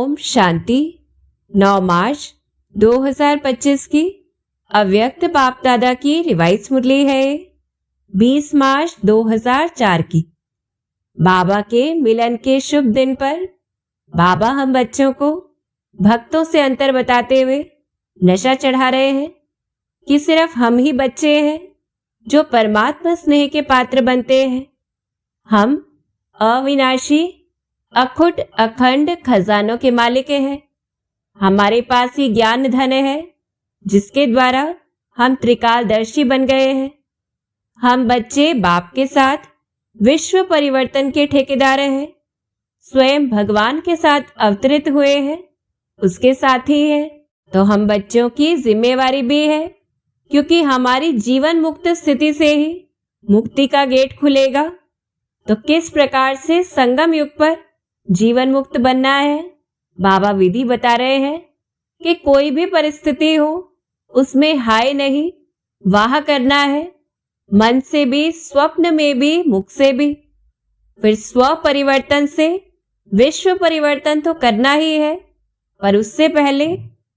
ओम शांति। 9 मार्च 2025 की अव्यक्त बाप दादा की रिवाइज मुरली है 20 मार्च 2004 की। बाबा के मिलन के शुभ दिन पर बाबा हम बच्चों को भक्तों से अंतर बताते हुए नशा चढ़ा रहे हैं कि सिर्फ हम ही बच्चे हैं जो परमात्मा स्नेह के पात्र बनते हैं। हम अविनाशी अखुट अखंड खजानों के मालिक हैं। हमारे पास ही ज्ञान धन है जिसके द्वारा हम त्रिकालदर्शी बन गए हैं। हम बच्चे बाप के साथ विश्व परिवर्तन के ठेकेदार हैं। स्वयं भगवान के साथ अवतरित हुए हैं, उसके साथी हैं। तो हम बच्चों की जिम्मेवारी भी है, क्योंकि हमारी जीवन मुक्त स्थिति से ही मुक्ति का गेट खुलेगा। तो किस प्रकार से संगम युग पर जीवन मुक्त बनना है, बाबा विधि बता रहे हैं कि कोई भी परिस्थिति हो उसमें हाय नहीं वाह करना है, मन से भी, स्वप्न में भी, मुख से भी। फिर स्व परिवर्तन से विश्व परिवर्तन तो करना ही है, पर उससे पहले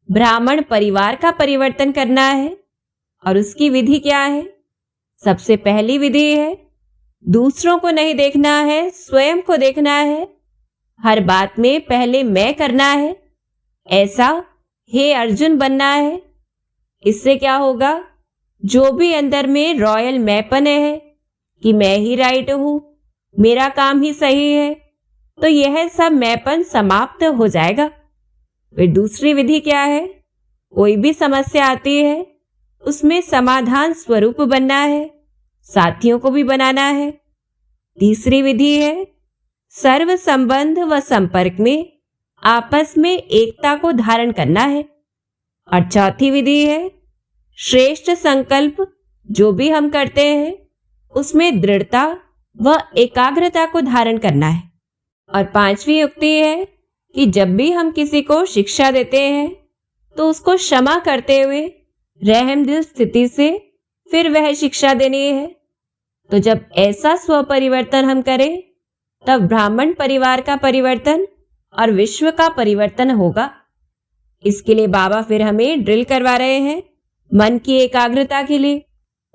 ब्राह्मण परिवार का परिवर्तन करना है। और उसकी विधि क्या है? सबसे पहली विधि है, दूसरों को नहीं देखना है, स्वयं को देखना है। हर बात में पहले मैं करना है, ऐसा हे अर्जुन बनना है। इससे क्या होगा? जो भी अंदर में रॉयल मैंपन है कि मैं ही राइट हूं, मेरा काम ही सही है, तो यह सब मैंपन समाप्त हो जाएगा। फिर दूसरी विधि क्या है? कोई भी समस्या आती है उसमें समाधान स्वरूप बनना है, साथियों को भी बनाना है। तीसरी विधि है सर्व संबंध व संपर्क में आपस में एकता को धारण करना है। और चौथी विधि है श्रेष्ठ संकल्प, जो भी हम करते हैं उसमें दृढ़ता व एकाग्रता को धारण करना है। और पांचवी युक्ति है कि जब भी हम किसी को शिक्षा देते हैं तो उसको क्षमा करते हुए रहम दिल स्थिति से फिर वह शिक्षा देनी है। तो जब ऐसा स्व परिवर्तन हम करें तब ब्राह्मण परिवार का परिवर्तन और विश्व का परिवर्तन होगा। इसके लिए बाबा फिर हमें ड्रिल करवा रहे हैं मन की एकाग्रता के लिए।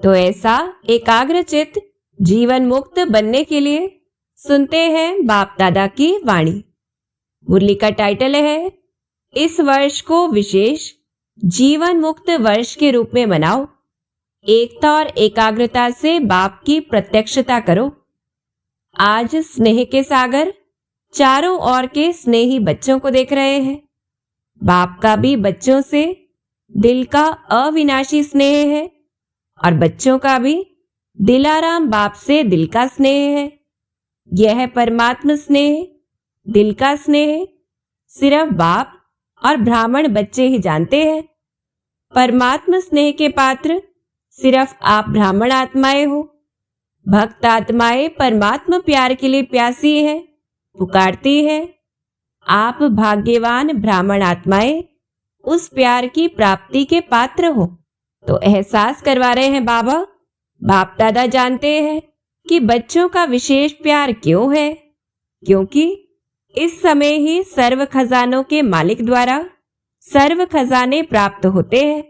तो ऐसा एकाग्र चित्त जीवन मुक्त बनने के लिए सुनते हैं बाप दादा की वाणी। मुरली का टाइटल है इस वर्ष को विशेष जीवन मुक्त वर्ष के रूप में मनाओ। एकता और एकाग्रता से बाप की प्रत्यक्षता करो। आज स्नेह के सागर चारों ओर के स्नेही बच्चों को देख रहे हैं। बाप का भी बच्चों से दिल का अविनाशी स्नेह है और बच्चों का भी दिलाराम बाप से दिल का स्नेह है। यह परमात्मा स्नेह, दिल का स्नेह सिर्फ बाप और ब्राह्मण बच्चे ही जानते हैं। परमात्मा स्नेह के पात्र सिर्फ आप ब्राह्मण आत्माएं हो। भक्त आत्माएं परमात्मा प्यार के लिए प्यासी है, पुकारती है। आप भाग्यवान ब्राह्मण आत्माएं उस प्यार की प्राप्ति के पात्र हो। तो एहसास करवा रहे हैं बाबा, बाप दादा जानते हैं कि बच्चों का विशेष प्यार क्यों है, क्योंकि इस समय ही सर्व खजानों के मालिक द्वारा सर्व खजाने प्राप्त होते हैं।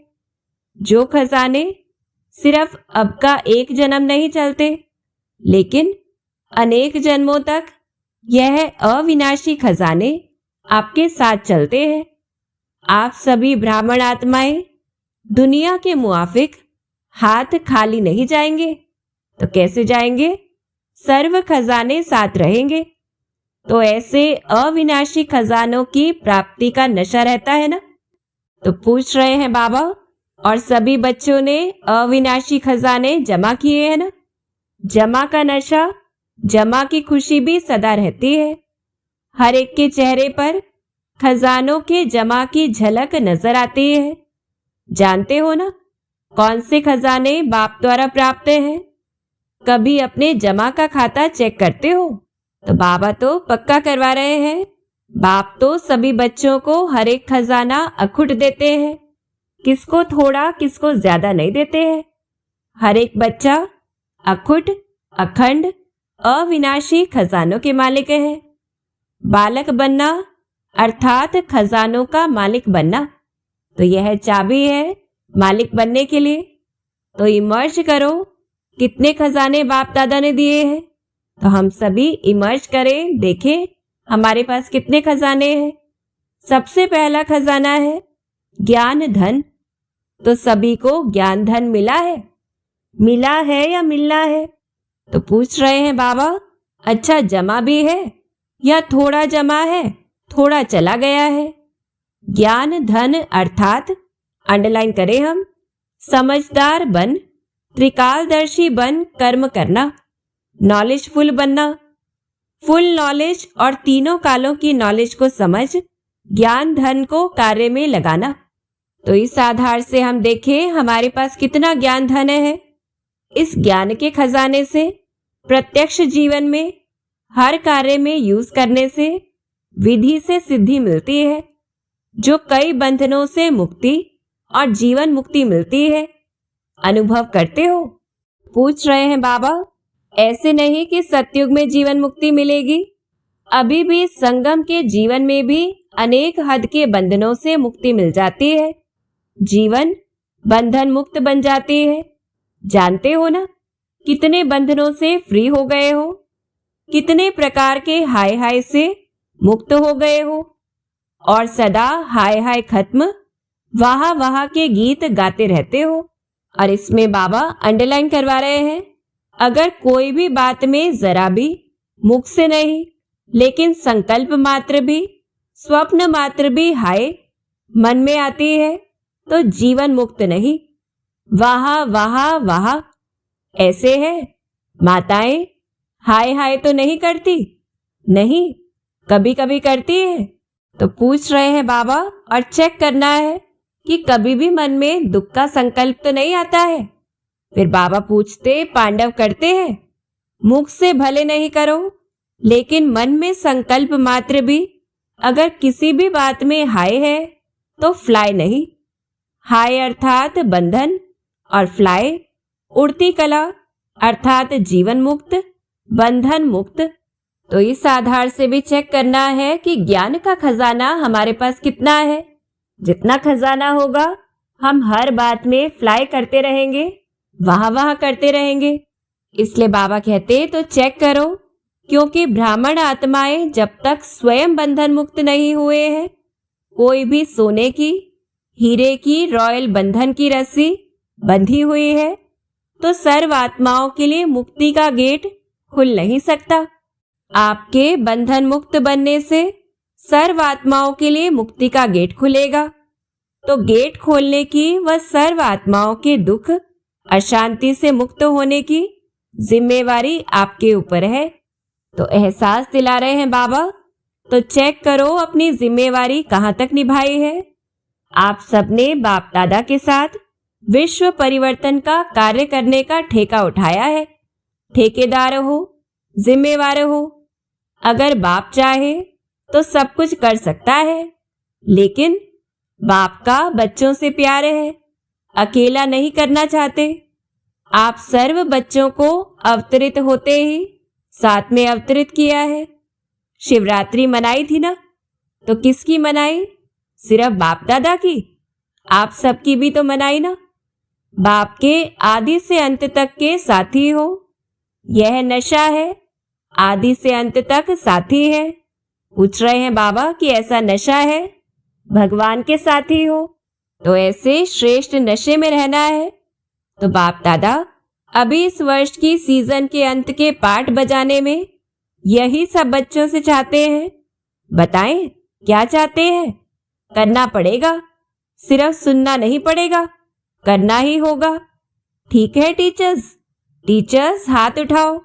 जो खजाने सिर्फ अब का एक जन्म नहीं चलते, लेकिन अनेक जन्मों तक यह अविनाशी खजाने आपके साथ चलते हैं। आप सभी ब्राह्मण आत्माएं दुनिया के मुआफिक हाथ खाली नहीं जाएंगे। तो कैसे जाएंगे? सर्व खजाने साथ रहेंगे। तो ऐसे अविनाशी खजानों की प्राप्ति का नशा रहता है ना। तो पूछ रहे हैं बाबा, और सभी बच्चों ने अविनाशी खजाने जमा किए हैं ना। जमा का नशा, जमा की खुशी भी सदा रहती है। हर एक के चेहरे पर खजानों के जमा की झलक नजर आती है। जानते हो ना कौन से खजाने बाप द्वारा प्राप्त हैं? कभी अपने जमा का खाता चेक करते हो? तो बाबा तो पक्का करवा रहे हैं, बाप तो सभी बच्चों को हर एक खजाना अखुट देते हैं। किसको थोड़ा, किसको ज्यादा नहीं देते हैं। हर एक बच्चा अखुट अखंड अविनाशी खजानों के मालिक है। बालक बनना अर्थात खजानों का मालिक बनना। तो यह चाबी है मालिक बनने के लिए। तो इमर्ज करो, कितने खजाने बाप दादा ने दिए हैं। तो हम सभी इमर्ज करें, देखें हमारे पास कितने खजाने हैं। सबसे पहला खजाना है ज्ञान धन। तो सभी को ज्ञान धन मिला है या मिलना है? तो पूछ रहे हैं बाबा, अच्छा जमा भी है या थोड़ा जमा है, थोड़ा चला गया है? ज्ञान धन अर्थात अंडरलाइन करें हम, समझदार बन, त्रिकालदर्शी बन कर्म करना, नॉलेजफुल बनना, फुल नॉलेज और तीनों कालों की नॉलेज को समझ ज्ञान धन को कार्य में लगाना। तो इस आधार से हम देखें हमारे पास कितना ज्ञान धन है। इस ज्ञान के खजाने से प्रत्यक्ष जीवन में हर कार्य में यूज करने से विधि से सिद्धि मिलती है, जो कई बंधनों से मुक्ति और जीवन मुक्ति मिलती है। अनुभव करते हो? पूछ रहे हैं बाबा, ऐसे नहीं कि सतयुग में जीवन मुक्ति मिलेगी, अभी भी संगम के जीवन में भी अनेक हद के बंधनों से मुक्ति मिल जाती है, जीवन बंधन मुक्त बन जाती है। जानते हो ना कितने बंधनों से फ्री हो गए हो, कितने प्रकार के हाय हाय से मुक्त हो गए हो, और सदा हाय हाय खत्म वाह वाह के गीत गाते रहते हो। और इसमें बाबा अंडरलाइन करवा रहे हैं, अगर कोई भी बात में जरा भी मुख से नहीं लेकिन संकल्प मात्र भी, स्वप्न मात्र भी हाय मन में आती है तो जीवन मुक्त नहीं, वाह वाह वाह। ऐसे है माताएं हाय हाय तो नहीं करती? नहीं, कभी कभी करती है। तो पूछ रहे हैं बाबा, और चेक करना है कि कभी भी मन में दुख का संकल्प तो नहीं आता है। फिर बाबा पूछते, पांडव करते हैं? मुख से भले नहीं करो लेकिन मन में संकल्प मात्र भी अगर किसी भी बात में हाय है तो फ्लाई नहीं। हाय अर्थात बंधन और फ्लाई उड़ती कला अर्थात जीवन मुक्त, बंधन मुक्त। तो इस आधार से भी चेक करना है कि ज्ञान का खजाना हमारे पास कितना है। जितना खजाना होगा हम हर बात में फ्लाई करते रहेंगे, वाह वाह करते रहेंगे। इसलिए बाबा कहते तो चेक करो, क्योंकि ब्राह्मण आत्माएं जब तक स्वयं बंधन मुक्त नहीं हुए हैं, कोई भी सोने की, हीरे की, रॉयल बंधन की रस्सी बंधी हुई है तो सर्व आत्माओं के लिए मुक्ति का गेट खुल नहीं सकता। आपके बंधन मुक्त बनने से सर्व आत्माओं के लिए मुक्ति का गेट खुलेगा। तो गेट खोलने की व सर्व आत्माओं के दुख अशांति से मुक्त होने की जिम्मेवारी आपके ऊपर है। तो एहसास दिला रहे हैं बाबा, तो चेक करो अपनी जिम्मेवारी कहाँ तक निभाई है। आप सबने बाप दादा के साथ विश्व परिवर्तन का कार्य करने का ठेका उठाया है। ठेकेदार हो, जिम्मेवार हो। अगर बाप चाहे तो सब कुछ कर सकता है, लेकिन बाप का बच्चों से प्यार है, अकेला नहीं करना चाहते। आप सर्व बच्चों को अवतरित होते ही साथ में अवतरित किया है। शिवरात्रि मनाई थी ना, तो किसकी मनाई? सिर्फ बाप दादा की? आप सबकी भी तो मनाई ना। बाप के आदि से अंत तक के साथी हो। यह नशा है, आदि से अंत तक साथी है। पूछ रहे हैं बाबा कि ऐसा नशा है, भगवान के साथी हो, तो ऐसे श्रेष्ठ नशे में रहना है। तो बाप दादा अभी इस वर्ष की सीजन के अंत के पाठ बजाने में यही सब बच्चों से चाहते हैं। बताएं क्या चाहते हैं? करना पड़ेगा, सिर्फ सुनना नहीं पड़ेगा, करना ही होगा। ठीक है टीचर्स? टीचर्स हाथ उठाओ।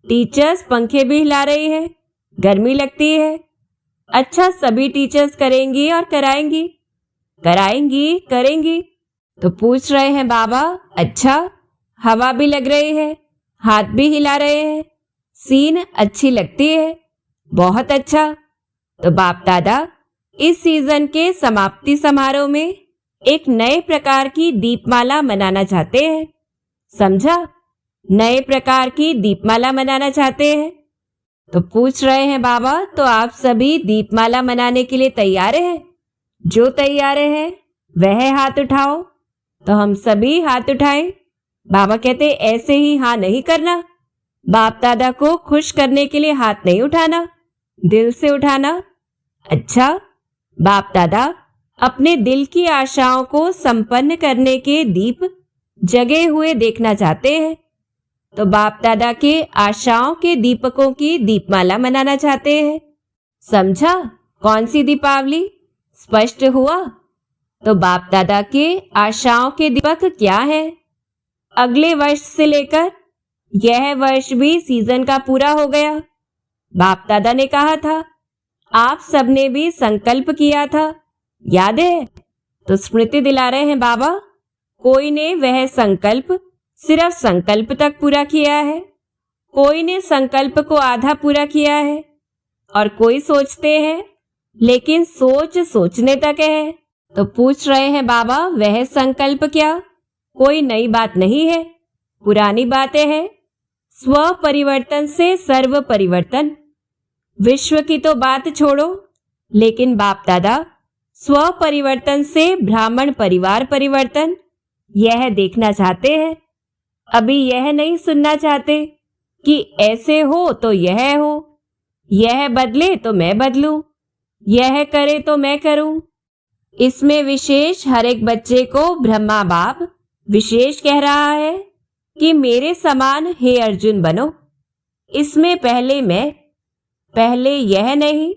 टीचर्स पंखे भी हिला रही है, गर्मी लगती है। अच्छा, सभी टीचर्स करेंगी और कराएंगी, कराएंगी करेंगी। तो पूछ रहे हैं बाबा, अच्छा हवा भी लग रही है, हाथ भी हिला रहे हैं, सीन अच्छी लगती है, बहुत अच्छा। तो बाप दादा इस सीजन के समाप्ति समारोह में एक नए प्रकार की दीपमाला मनाना चाहते हैं। समझा? नए प्रकार की दीपमाला मनाना चाहते हैं। तो पूछ रहे हैं बाबा, तो आप सभी दीपमाला मनाने के लिए तैयार हैं? जो तैयार हैं वह हाथ उठाओ। तो हम सभी हाथ उठाएं। बाबा कहते ऐसे ही हाँ नहीं करना, बाप दादा को खुश करने के लिए हाथ नहीं उठाना, दिल से उठाना। अच्छा, बाप दादा अपने दिल की आशाओं को संपन्न करने के दीप जगे हुए देखना चाहते हैं, तो बाप दादा के आशाओं के दीपकों की दीपमाला मनाना चाहते हैं। समझा कौन सी दीपावली? स्पष्ट हुआ? तो बाप दादा के आशाओं के दीपक क्या है? अगले वर्ष से लेकर यह वर्ष भी सीजन का पूरा हो गया। बाप दादा ने कहा था, आप सबने भी संकल्प किया था, याद है? तो स्मृति दिला रहे हैं बाबा। कोई ने वह संकल्प सिर्फ संकल्प तक पूरा किया है, कोई ने संकल्प को आधा पूरा किया है, और कोई सोचते हैं लेकिन सोच सोचने तक है। तो पूछ रहे हैं बाबा, वह संकल्प क्या? कोई नई बात नहीं है, पुरानी बातें हैं। स्व परिवर्तन से सर्व परिवर्तन। विश्व की तो बात छोड़ो, लेकिन बाप दादा स्व परिवर्तन से ब्राह्मण परिवार परिवर्तन यह देखना चाहते हैं। अभी यह नहीं सुनना चाहते कि ऐसे हो तो यह हो, यह बदले तो मैं बदलूं, यह करे तो मैं करूं। इसमें विशेष हर एक बच्चे को ब्रह्मा बाप विशेष कह रहा है कि मेरे समान हे अर्जुन बनो। इसमें पहले मैं, पहले यह नहीं,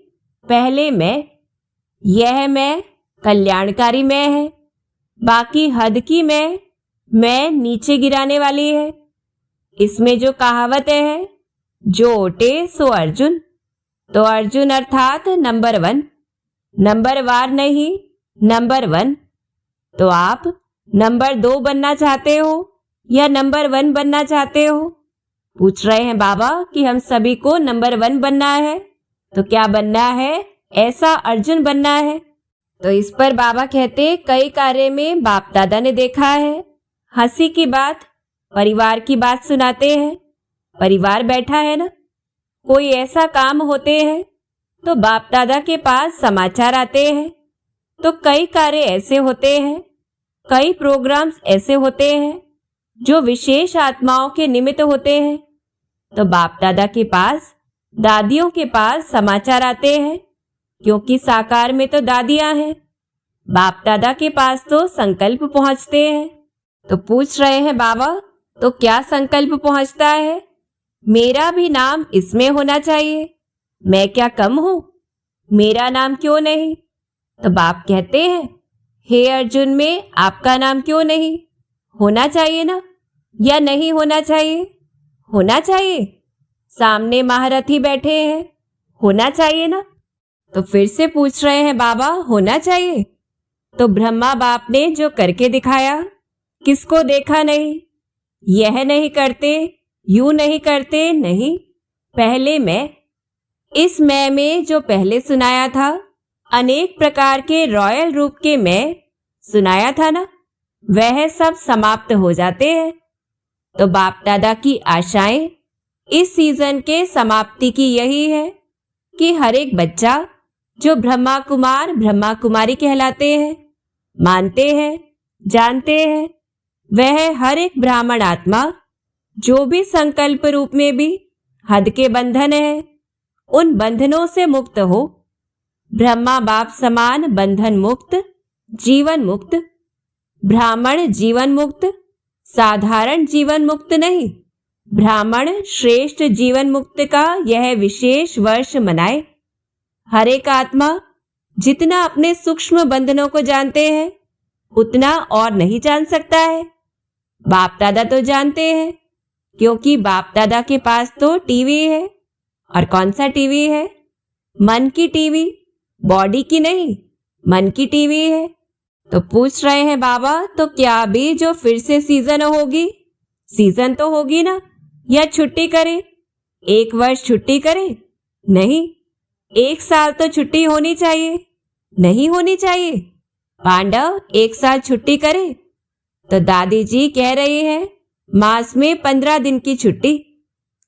पहले यह मैं कल्याणकारी मैं है, बाकी हद की मैं नीचे गिराने वाली है। इसमें जो कहावत है, जो ओटे सो अर्जुन, तो अर्जुन अर्थात नंबर 1, नंबर वार नहीं, नंबर 1। तो आप नंबर 2 बनना चाहते हो या नंबर 1 बनना चाहते हो? पूछ रहे हैं बाबा कि हम सभी को नंबर 1 बनना है, तो क्या बनना है? ऐसा अर्जुन बनना है। तो इस पर बाबा कहते, कई कार्य में बाप दादा ने देखा है। हंसी की बात, परिवार की बात सुनाते हैं। परिवार बैठा है ना, कोई ऐसा काम होते हैं तो बाप दादा के पास समाचार आते हैं। तो कई कार्य ऐसे होते हैं, कई प्रोग्राम्स ऐसे होते हैं जो विशेष आत्माओं के निमित्त होते हैं, तो बाप दादा के पास, दादियों के पास समाचार आते हैं, क्योंकि साकार में तो दादियां हैं। बाप दादा के पास तो संकल्प पहुंचते हैं। तो पूछ रहे हैं बाबा, तो क्या संकल्प पहुंचता है? मेरा भी नाम इसमें होना चाहिए, मैं क्या कम हूं? मेरा नाम क्यों नहीं? तो बाप कहते हैं, हे अर्जुन में आपका नाम क्यों नहीं? होना चाहिए ना, या नहीं होना चाहिए? होना चाहिए। सामने महारथी बैठे हैं, होना चाहिए ना। तो फिर से पूछ रहे हैं बाबा, होना चाहिए? तो ब्रह्मा बाप ने जो करके दिखाया, किसको देखा नहीं? यह नहीं करते, यूं नहीं करते, नहीं, पहले मैं। इस मैं में जो पहले सुनाया था, अनेक प्रकार के रॉयल रूप के मैं सुनाया था ना, वह सब समाप्त हो जाते हैं। तो बाप दादा की आशाएं इस सीजन के समाप्ति की यही है कि हर एक बच्चा जो ब्रह्मा कुमार ब्रह्मा कुमारी कहलाते हैं, मानते हैं, जानते हैं, वह हर एक ब्राह्मण आत्मा जो भी संकल्प रूप में भी हद के बंधन है, उन बंधनों से मुक्त हो। ब्रह्मा बाप समान बंधन मुक्त, जीवन मुक्त। ब्राह्मण जीवन मुक्त, साधारण जीवन मुक्त नहीं, ब्राह्मण श्रेष्ठ जीवन मुक्त का यह विशेष वर्ष मनाए। हर एक आत्मा जितना अपने सूक्ष्म बंधनों को जानते हैं, उतना और नहीं जान सकता है। बाप दादा तो जानते हैं, क्योंकि बाप दादा के पास तो टीवी है। और कौन सा टीवी है? मन की टीवी, बॉडी की नहीं, मन की टीवी है। तो पूछ रहे हैं बाबा, तो क्या अभी जो फिर से सीजन होगी, सीजन तो होगी ना, या छुट्टी करें? 1 वर्ष छुट्टी करें? नहीं, 1 साल तो छुट्टी होनी चाहिए, नहीं होनी चाहिए? पांडव 1 साल छुट्टी करें? तो दादी जी कह रही है मास में 15 दिन की छुट्टी।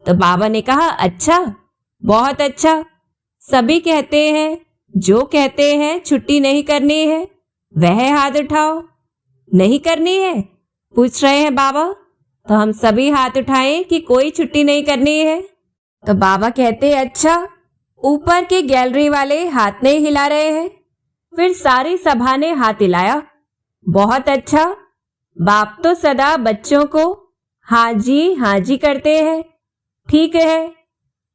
तो बाबा ने कहा, अच्छा बहुत अच्छा। सभी कहते हैं, जो कहते हैं छुट्टी नहीं करनी है वह हाथ उठाओ। नहीं करनी है, पूछ रहे हैं बाबा। तो हम सभी हाथ उठाएं कि कोई छुट्टी नहीं करनी है। तो बाबा कहते अच्छा। ऊपर के गैलरी वाले हाथ नहीं हिला रहे हैं। फिर सारी सभा ने हाथ हिलाया। बहुत अच्छा। बाप तो सदा बच्चों को हाँ जी करते हैं। ठीक है,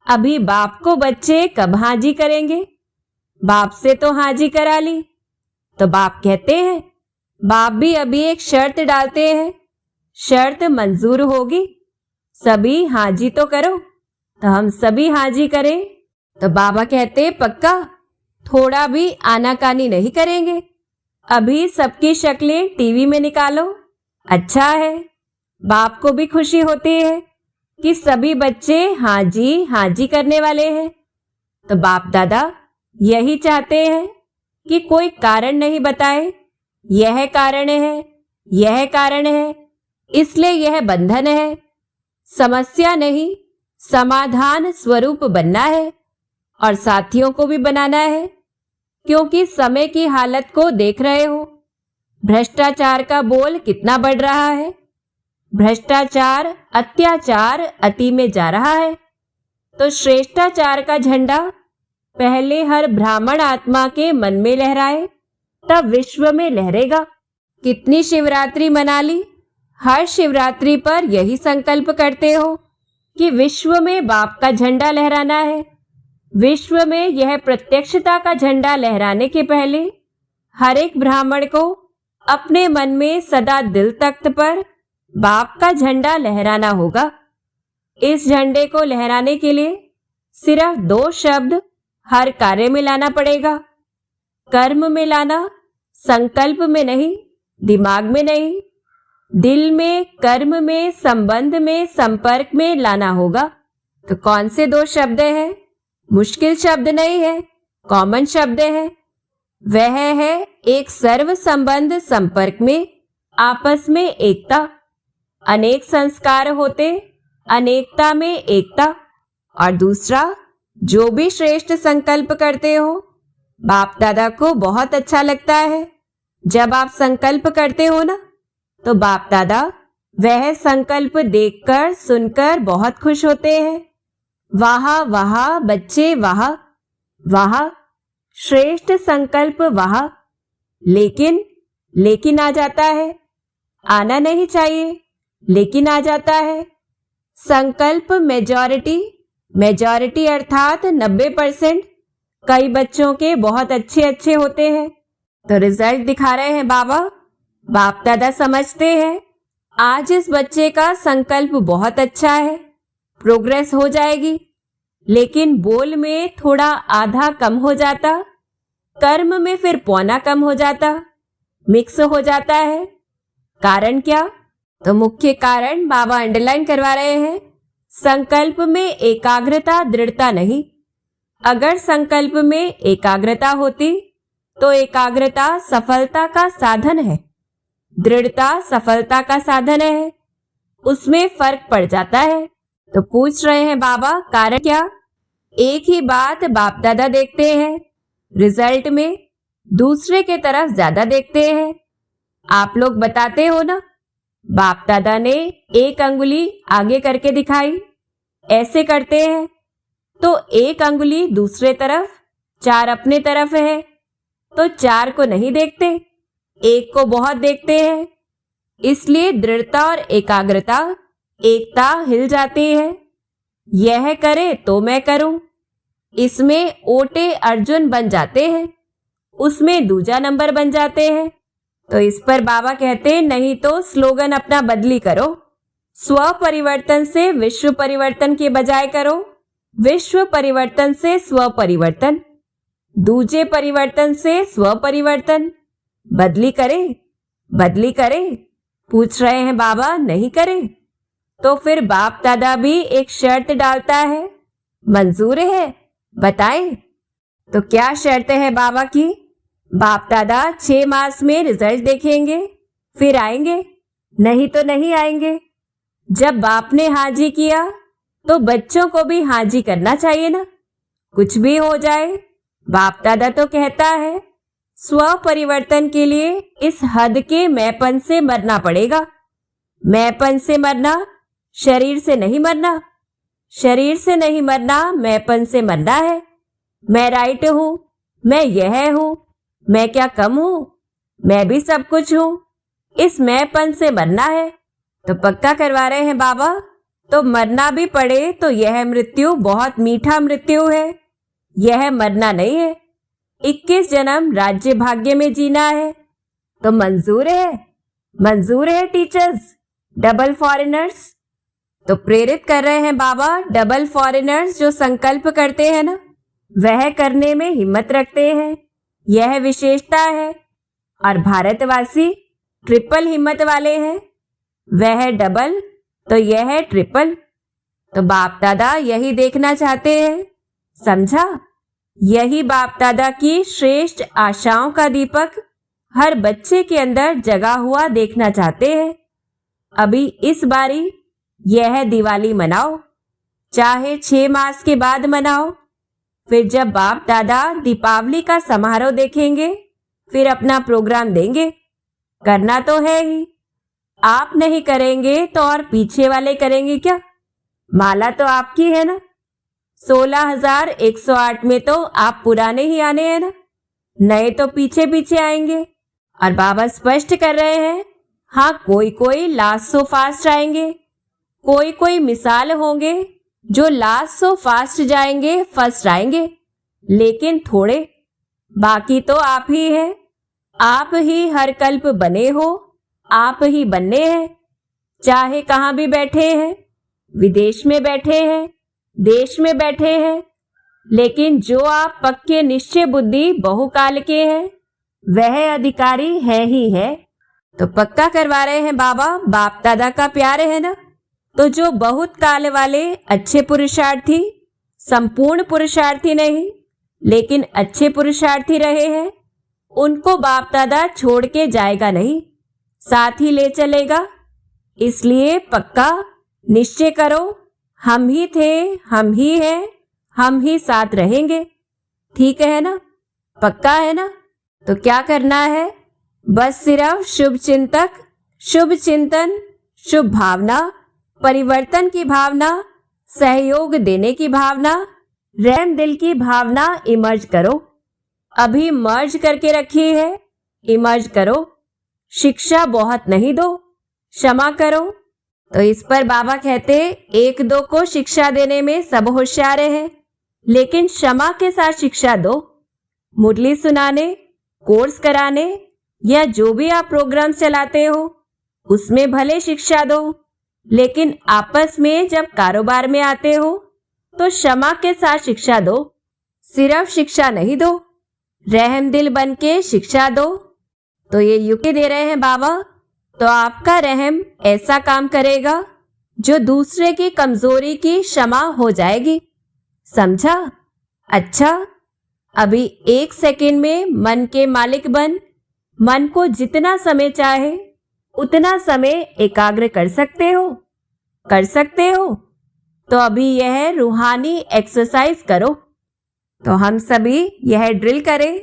अभी बाप को बच्चे कब हाँ जी करेंगे? बाप से तो हाँ जी करा ली। तो बाप कहते हैं, बाप भी अभी एक शर्त डालते हैं। शर्त मंजूर होगी? सभी हाँ जी तो करो। तो हम सभी हाँ जी करें। तो बाबा कहते पक्का, थोड़ा भी आनाकानी नहीं करेंगे। अभी सबकी शक्लें टीवी में निकालो। अच्छा है। बाप को भी खुशी होती है कि सभी बच्चे हाँ जी करने वाले हैं। तो बाप दादा यही चाहते हैं कि कोई कारण नहीं बताए, यह कारण है, यह कारण है, इसलिए यह बंधन है। समस्या नहीं, समाधान स्वरूप बनना है और साथियों को भी बनाना है, क्योंकि समय की हालत को देख रहे हो। भ्रष्टाचार का बोल कितना बढ़ रहा है। भ्रष्टाचार, अत्याचार अति में जा रहा है। तो श्रेष्ठाचार का झंडा पहले हर ब्राह्मण आत्मा के मन में लहराए, तब विश्व में लहरेगा। कितनी शिवरात्रि मना ली, हर शिवरात्रि पर यही संकल्प करते हो कि विश्व में बाप का झंडा लहराना है। विश्व में यह प्रत्यक्षता का झंडा लहराने के पहले हर एक ब्राह्मण को अपने मन में सदा दिल तख्त पर बाप का झंडा लहराना होगा। इस झंडे को लहराने के लिए सिर्फ 2 शब्द हर कार्य में लाना पड़ेगा। कर्म में लाना, संकल्प में नहीं, दिमाग में नहीं, दिल में, कर्म में, संबंध में, संपर्क में लाना होगा। तो कौन से 2 शब्द हैं? मुश्किल शब्द नहीं है, कॉमन शब्द है। वह है एक सर्व संबंध संपर्क में आपस में एकता। अनेक संस्कार होते, अनेकता में एकता। और दूसरा, जो भी श्रेष्ठ संकल्प करते हो, बाप दादा को बहुत अच्छा लगता है। जब आप संकल्प करते हो ना, तो बाप दादा वह संकल्प देखकर सुनकर बहुत खुश होते हैं। वाह वाह बच्चे, वाह वाह, श्रेष्ठ संकल्प, वाह। लेकिन आ जाता है। आना नहीं चाहिए, लेकिन आ जाता है। संकल्प मेजॉरिटी अर्थात 90%। कई बच्चों के बहुत अच्छे होते हैं। तो रिजल्ट दिखा रहे हैं बाबा। बाप दादा समझते हैं आज इस बच्चे का संकल्प बहुत अच्छा है, प्रोग्रेस हो जाएगी। लेकिन बोल में थोड़ा आधा कम हो जाता, कर्म में फिर पौना कम हो जाता, मिक्स हो जाता है। कारण क्या? तो मुख्य कारण बाबा अंडरलाइन करवा रहे हैं, संकल्प में एकाग्रता, दृढ़ता नहीं। अगर संकल्प में एकाग्रता होती तो एकाग्रता सफलता का साधन है, दृढ़ता सफलता का साधन है। उसमें फर्क पड़ जाता है। तो पूछ रहे हैं बाबा कारण क्या? एक ही बात बाप दादा देखते हैं, रिजल्ट में दूसरे के तरफ ज्यादा देखते हैं। आप लोग बताते हो ना, बाप दादा ने एक अंगुली आगे करके दिखाई, ऐसे करते हैं तो एक अंगुली दूसरे तरफ, 4 अपने तरफ है, तो 4 को नहीं देखते, एक को बहुत देखते हैं। इसलिए दृढ़ता और एकाग्रता, एकता हिल जाती है। यह करे तो मैं करूं, इसमें ओटे अर्जुन बन जाते हैं, उसमें दूजा नंबर बन जाते हैं। तो इस पर बाबा कहते हैं नहीं तो स्लोगन अपना बदली करो। स्व परिवर्तन से विश्व परिवर्तन के बजाय करो विश्व परिवर्तन से स्व परिवर्तन, दूजे परिवर्तन से स्व परिवर्तन। बदली करे, पूछ रहे हैं बाबा नहीं करे? तो फिर बाप दादा भी एक शर्त डालता है, मंजूर है? बताएं। तो क्या शर्त है बाबा की? बाप दादा 6 मास में रिजल्ट देखेंगे, फिर आएंगे, नहीं तो नहीं आएंगे। जब बाप ने हाजी किया तो बच्चों को भी हाजी करना चाहिए ना। कुछ भी हो जाए, बाप दादा तो कहता है स्व परिवर्तन के लिए इस हद के मैंपन से मरना पड़ेगा। मैंपन से मरना, शरीर से नहीं मरना। शरीर से नहीं मरना, मैंपन से मरना है। मैं राइट हूं, मैं यह हूं, मैं क्या कम हूं, मैं भी सब कुछ हूं। इस मैंपन से मरना है। तो पक्का करवा रहे हैं बाबा। तो मरना भी पड़े तो यह मृत्यु बहुत मीठा मृत्यु है, यह मरना नहीं है। 21 जन्म राज्य भाग्य में जीना है। तो मंजूर है, मंजूर है टीचर्स, डबल फॉरेनर्स। तो प्रेरित कर रहे हैं बाबा, डबल फॉरेनर्स जो संकल्प करते हैं ना, वह करने में हिम्मत रखते हैं, यह विशेषता है। और भारतवासी ट्रिपल हिम्मत वाले हैं, वह डबल तो यह है ट्रिपल। तो बाप दादा यही देखना चाहते हैं, समझा? यही बाप दादा की श्रेष्ठ आशाओं का दीपक हर बच्चे के अंदर जगा हुआ देखना चाहते हैं। अभी इस बारी यह दिवाली मनाओ, चाहे 6 मास के बाद मनाओ। फिर जब बाप दादा दीपावली का समारोह देखेंगे, फिर अपना प्रोग्राम देंगे। करना तो है ही, आप नहीं करेंगे तो और पीछे वाले करेंगे क्या? माला तो आपकी है ना। 16,108 में तो आप पुराने ही आने हैं ना, नए तो पीछे पीछे आएंगे। और बाबा स्पष्ट कर रहे हैं, हाँ कोई कोई लास्ट सो फास्ट आएंगे, कोई कोई मिसाल होंगे जो लास्ट सो फास्ट जाएंगे, फर्स्ट आएंगे, लेकिन थोड़े। बाकी तो आप ही हैं, आप ही हर कल्प बने हो, आप ही बनने हैं। चाहे कहाँ भी बैठे हैं, विदेश में बैठे हैं, देश में बैठे हैं, लेकिन जो आप पक्के निश्चय बुद्धि बहुकाल के हैं, वह अधिकारी है ही है। तो पक्का करवा रहे हैं बाबा, बाप दादा का प्यार है ना। तो जो बहुत काल वाले अच्छे पुरुषार्थी, संपूर्ण पुरुषार्थी नहीं लेकिन अच्छे पुरुषार्थी रहे हैं, उनको बाप दादा छोड़ के जाएगा नहीं, साथ ही ले चलेगा। इसलिए पक्का निश्चय करो, हम ही थे, हम ही हैं, हम ही साथ रहेंगे। ठीक है ना? पक्का है ना? तो क्या करना है? बस सिर्फ शुभ चिंतक, शुभ चिंतन, शुभ भावना, परिवर्तन की भावना, सहयोग देने की भावना, रहम दिल की भावना इमर्ज करो। अभी मर्ज करके रखी है, इमर्ज करो। शिक्षा बहुत नहीं दो, क्षमा करो। तो इस पर बाबा कहते, 1-2 को शिक्षा देने में सब होशियार हैं, लेकिन क्षमा के साथ शिक्षा दो। मुरली सुनाने, कोर्स कराने या जो भी आप प्रोग्राम चलाते हो, उसमें भले शिक्षा दो, लेकिन आपस में जब कारोबार में आते हो तो क्षमा के साथ शिक्षा दो। सिर्फ शिक्षा नहीं दो, रहम दिल बन के शिक्षा दो। तो ये युक्ति दे रहे हैं बाबा। तो आपका रहम ऐसा काम करेगा जो दूसरे की कमजोरी की क्षमा हो जाएगी। समझा? अच्छा, अभी 1 सेकंड में मन के मालिक बन, मन को जितना समय चाहे उतना समय एकाग्र कर सकते हो, कर सकते हो। तो अभी यह रूहानी एक्सरसाइज करो। तो हम सभी यह ड्रिल करें।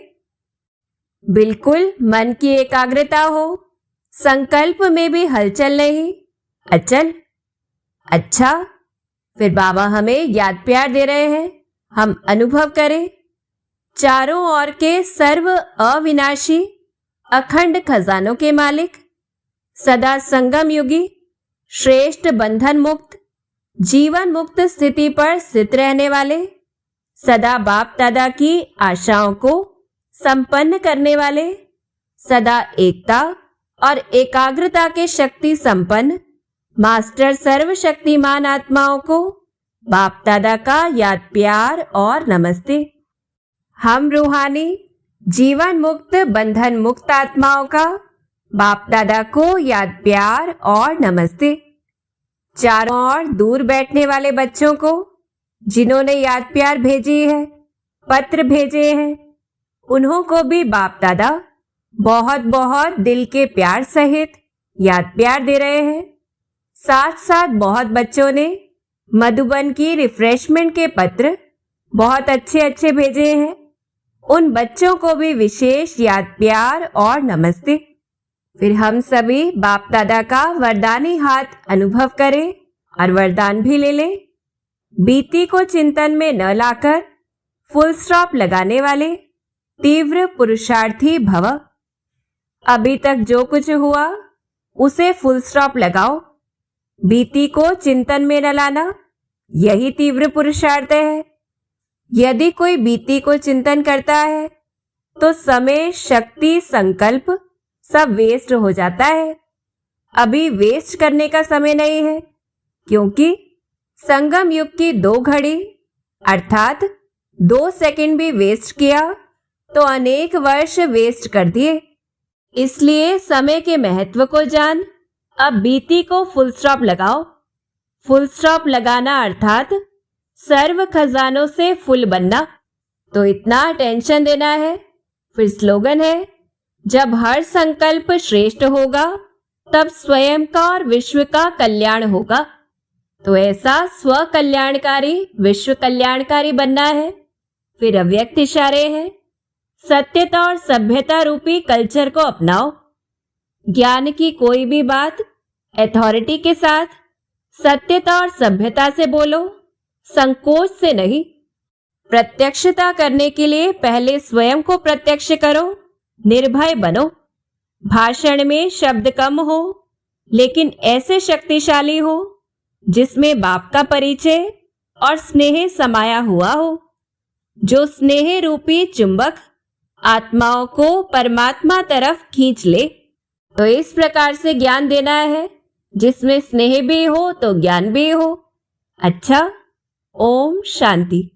बिल्कुल मन की एकाग्रता हो, संकल्प में भी हलचल नहीं, अचल। अच्छा, फिर बाबा हमें याद प्यार दे रहे हैं, हम अनुभव करें। चारों ओर के सर्व अविनाशी अखंड खजानों के मालिक, सदा संगम युगी, श्रेष्ठ बंधन मुक्त, जीवन मुक्त स्थिति पर स्थित रहने वाले, सदा बाप दादा की आशाओं को संपन्न करने वाले, सदा एकता और एकाग्रता के शक्ति संपन्न मास्टर सर्वशक्तिमान आत्माओं को बाप दादा का याद प्यार और नमस्ते। हम रूहानी जीवन मुक्त बंधन मुक्त आत्माओं का बाप दादा को याद प्यार और नमस्ते। चारों ओर दूर बैठने वाले बच्चों को जिन्होंने याद प्यार भेजी है, पत्र भेजे हैं, उन्हों को भी बाप दादा बहुत बहुत दिल के प्यार सहित याद प्यार दे रहे हैं। साथ साथ बहुत बच्चों ने मधुबन की रिफ्रेशमेंट के पत्र बहुत अच्छे अच्छे भेजे हैं। उन बच्चों को भी विशेष याद प्यार और नमस्ते। फिर हम सभी बाप दादा का वरदानी हाथ अनुभव करें और वरदान भी ले लें। बीती को चिंतन में न लाकर फुल स्टॉप लगाने वाले तीव्र पुरुषार्थी भव। अभी तक जो कुछ हुआ उसे फुल स्टॉप लगाओ। बीती को चिंतन में न लाना, यही तीव्र पुरुषार्थ है। यदि कोई बीती को चिंतन करता है तो समय, शक्ति, संकल्प सब वेस्ट हो जाता है। अभी वेस्ट करने का समय नहीं है, क्योंकि संगम युग की 2 घड़ी अर्थात 2 सेकंड भी वेस्ट किया तो अनेक वर्ष वेस्ट कर दिए। इसलिए समय के महत्व को जान, अब बीती को फुल स्टॉप लगाओ। फुल स्टॉप लगाना अर्थात सर्व खजानों से फुल बनना। तो इतना टेंशन देना है। फिर स्लोगन है, जब हर संकल्प श्रेष्ठ होगा तब स्वयं का और विश्व का कल्याण होगा। तो ऐसा स्व कल्याणकारी, विश्व कल्याणकारी बनना है। फिर अव्यक्त इशारे हैं, सत्यता और सभ्यता रूपी कल्चर को अपनाओ। ज्ञान की कोई भी बात अथॉरिटी के साथ सत्यता और सभ्यता से बोलो, संकोच से नहीं। प्रत्यक्षता करने के लिए पहले स्वयं को प्रत्यक्ष करो, निर्भय बनो। भाषण में शब्द कम हो लेकिन ऐसे शक्तिशाली हो जिसमें बाप का परिचय और स्नेह समाया हुआ हो, जो स्नेह रूपी चुंबक आत्माओं को परमात्मा तरफ खींच ले। तो इस प्रकार से ज्ञान देना है जिसमें स्नेह भी हो तो ज्ञान भी हो। अच्छा, ओम शांति।